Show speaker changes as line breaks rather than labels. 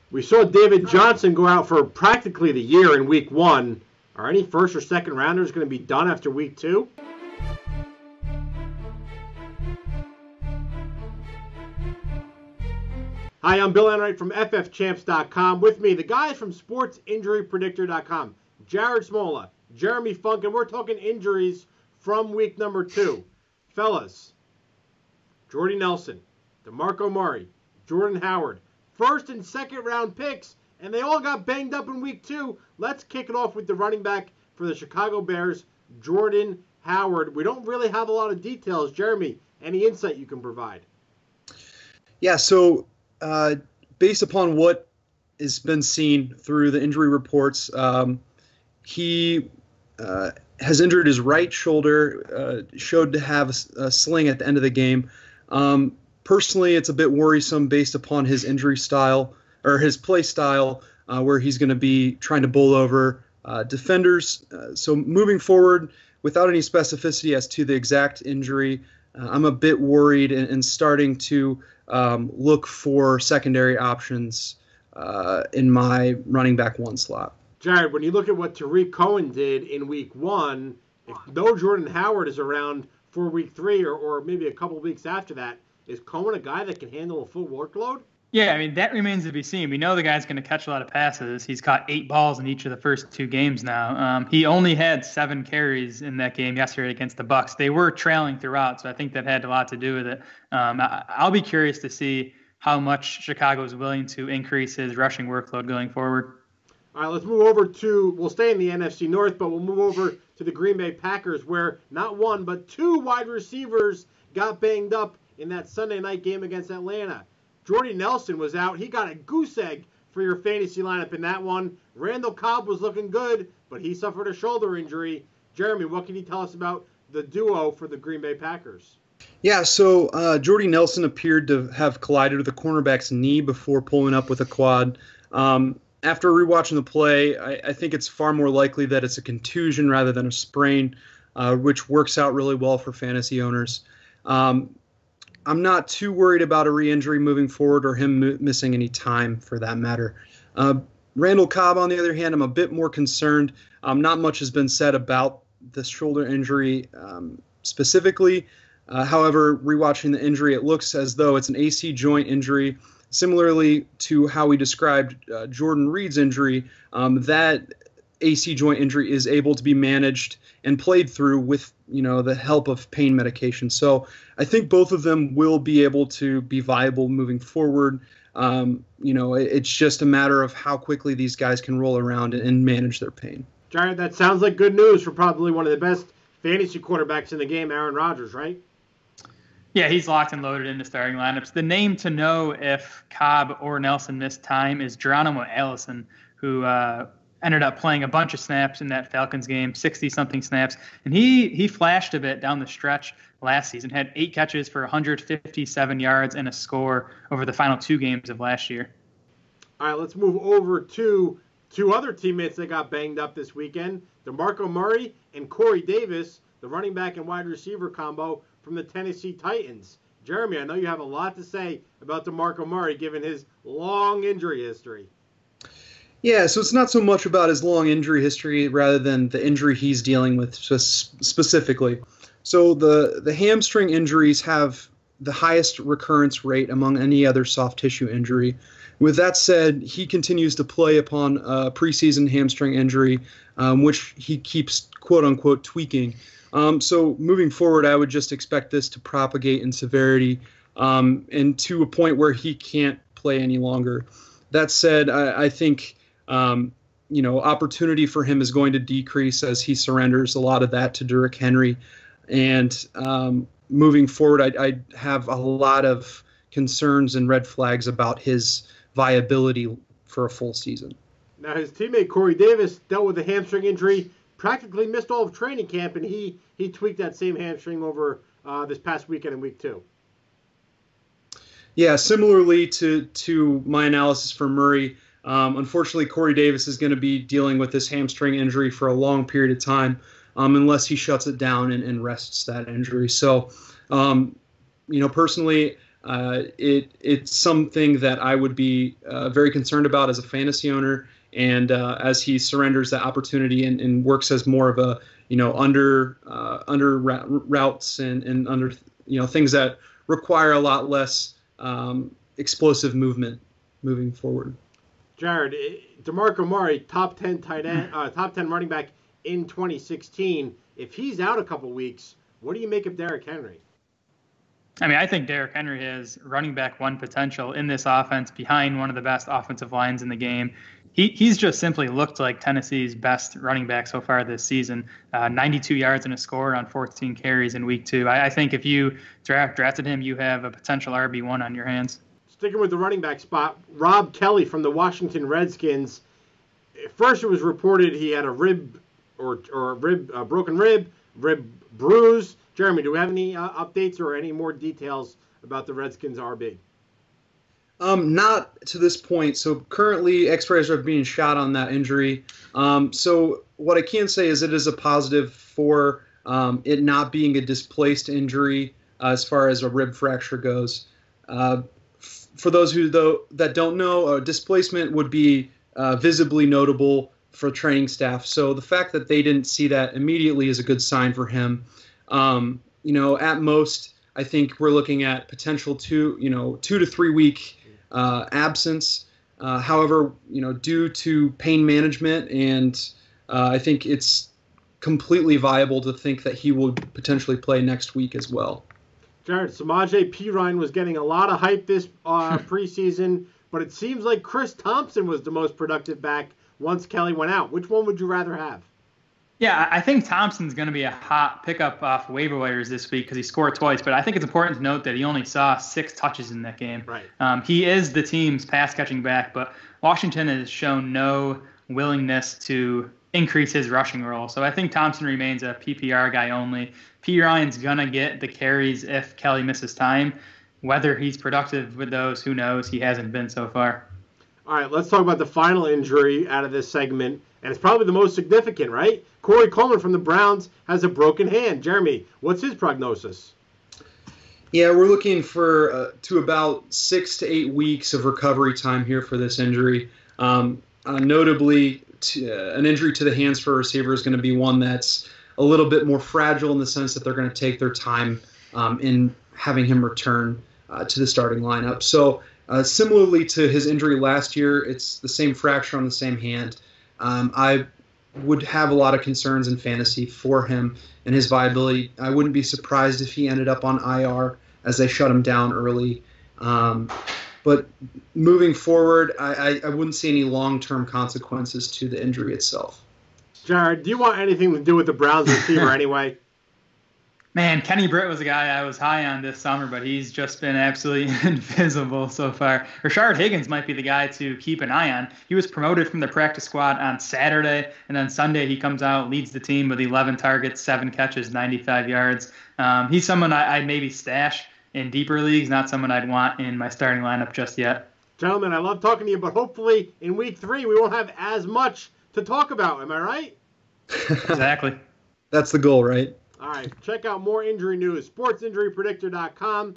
We saw David Johnson go out for practically the year in week 1. Are any first or second rounders going to be done after week 2? Hi, I'm Bill Enright from FFChamps.com. With me, the guys from SportsInjuryPredictor.com. Jared Smola, Jeremy Funk, and we're talking injuries from week number 2. Fellas, Jordy Nelson, DeMarco Murray, Jordan Howard, first and second round picks, and they all got banged up in week 2. Let's kick it off with the running back for the Chicago Bears, Jordan Howard. We don't really have a lot of details. Jeremy, any insight you can provide?
Yeah, so based upon what has been seen through the injury reports, he has injured his right shoulder, showed to have a sling at the end of the game. Personally, it's a bit worrisome based upon his injury style or his play style, where he's going to be trying to bowl over defenders. So moving forward, without any specificity as to the exact injury, I'm a bit worried and starting to look for secondary options in my running back 1 slot.
Jared, when you look at what Tariq Cohen did in week 1, if no Jordan Howard is around for week 3 or maybe a couple weeks after that, is Cohen a guy that can handle a full workload?
Yeah, I mean, that remains to be seen. We know the guy's going to catch a lot of passes. He's caught 8 balls in each of the first 2 games now. He only had 7 carries in that game yesterday against the Bucs. They were trailing throughout, so I think that had a lot to do with it. I'll be curious to see how much Chicago is willing to increase his rushing workload going forward.
All right, let's move over to, we'll stay in the NFC North, but we'll move over to the Green Bay Packers, where not 1, but 2 wide receivers got banged up in that Sunday night game against Atlanta. Jordy Nelson was out. He got a goose egg for your fantasy lineup in that one. Randall Cobb was looking good, but he suffered a shoulder injury. Jeremy, what can you tell us about the duo for the Green Bay Packers?
Yeah, so Jordy Nelson appeared to have collided with the cornerback's knee before pulling up with a quad. After rewatching the play, I think it's far more likely that it's a contusion rather than a sprain, which works out really well for fantasy owners. I'm not too worried about a re-injury moving forward or him missing any time for that matter. Randall Cobb, on the other hand, I'm a bit more concerned. Not much has been said about this shoulder injury specifically. However, rewatching the injury, it looks as though it's an AC joint injury. Similarly to how we described Jordan Reed's injury, that AC joint injury is able to be managed and played through with, the help of pain medication. So I think both of them will be able to be viable moving forward. It's just a matter of how quickly these guys can roll around and manage their pain.
Jared, that sounds like good news for probably one of the best fantasy quarterbacks in the game, Aaron Rodgers, right?
Yeah, he's locked and loaded in the starting lineups. The name to know if Cobb or Nelson missed time is Geronimo Allison, who ended up playing a bunch of snaps in that Falcons game, 60-something snaps. And he flashed a bit down the stretch last season, had 8 catches for 157 yards and a score over the final 2 games of last year.
All right, let's move over to 2 other teammates that got banged up this weekend, DeMarco Murray and Corey Davis, the running back and wide receiver combo from the Tennessee Titans. Jeremy, I know you have a lot to say about DeMarco Murray given his long injury history.
Yeah, so it's not so much about his long injury history rather than the injury he's dealing with specifically. So the hamstring injuries have the highest recurrence rate among any other soft tissue injury. With that said, he continues to play upon a preseason hamstring injury, which he keeps quote-unquote tweaking. So moving forward, I would just expect this to propagate in severity and to a point where he can't play any longer. That said, I think opportunity for him is going to decrease as he surrenders a lot of that to Derrick Henry. And moving forward, I have a lot of concerns and red flags about his viability for a full season.
Now, his teammate Corey Davis dealt with a hamstring injury, practically missed all of training camp, and he tweaked that same hamstring over this past weekend in week 2.
Yeah, similarly to my analysis for Murray, unfortunately, Corey Davis is going to be dealing with this hamstring injury for a long period of time unless he shuts it down and rests that injury. So, personally, It's something that I would be very concerned about as a fantasy owner. And as he surrenders that opportunity and works as more of a, under routes and under, things that require a lot less explosive movement moving forward.
Jared, DeMarco Murray, top 10 top 10 running back in 2016. If he's out a couple weeks, what do you make of Derrick Henry?
I think Derrick Henry has running back one potential in this offense behind one of the best offensive lines in the game. He's just simply looked like Tennessee's best running back so far this season. 92 yards and a score on 14 carries in week 2. I think if you drafted him, you have a potential RB1 on your hands.
Sticking with the running back spot, Robb Kelly from the Washington Redskins. First, it was reported he had a broken rib bruise. Jeremy, do we have any updates or any more details about the Redskins RB?
Not to this point. So currently X-rays are being shot on that injury. So what I can say is it is a positive for it not being a displaced injury as far as a rib fracture goes. For those that don't know, displacement would be visibly notable for training staff. So the fact that they didn't see that immediately is a good sign for him. At most, I think we're looking at potential 2 to 3 week absence. However, due to pain management, and I think it's completely viable to think that he will potentially play next week as well.
Jared, Samaje Perine was getting a lot of hype this preseason, but it seems like Chris Thompson was the most productive back once Kelly went out. Which one would you rather have?
Yeah, I think Thompson's going to be a hot pickup off waiver wires this week because he scored twice. But I think it's important to note that he only saw 6 touches in that game.
Right.
He is the team's pass-catching back, but Washington has shown no willingness to increase his rushing role. So I think Thompson remains a PPR guy only. P. Ryan's going to get the carries if Kelly misses time. Whether he's productive with those, who knows? He hasn't been so far.
All right, let's talk about the final injury out of this segment, and it's probably the most significant, right? Corey Coleman from the Browns has a broken hand. Jeremy, what's his prognosis?
Yeah, we're looking for to about 6 to 8 weeks of recovery time here for this injury. Notably, an injury to the hands for a receiver is going to be one that's a little bit more fragile in the sense that they're going to take their time in having him return to the starting lineup. So similarly to his injury last year, it's the same fracture on the same hand. I would have a lot of concerns in fantasy for him and his viability. I wouldn't be surprised if he ended up on IR as they shut him down early. But moving forward, I wouldn't see any long-term consequences to the injury itself.
Jared, do you want anything to do with the Browns receiver anyway?
Man, Kenny Britt was a guy I was high on this summer, but he's just been absolutely invisible so far. Rashard Higgins might be the guy to keep an eye on. He was promoted from the practice squad on Saturday, and then Sunday he comes out, leads the team with 11 targets, 7 catches, 95 yards. He's someone I'd maybe stash in deeper leagues, not someone I'd want in my starting lineup just yet.
Gentlemen, I love talking to you, but hopefully in week 3 we won't have as much to talk about. Am I right?
Exactly.
That's the goal, right?
All right, check out more injury news, sportsinjurypredictor.com.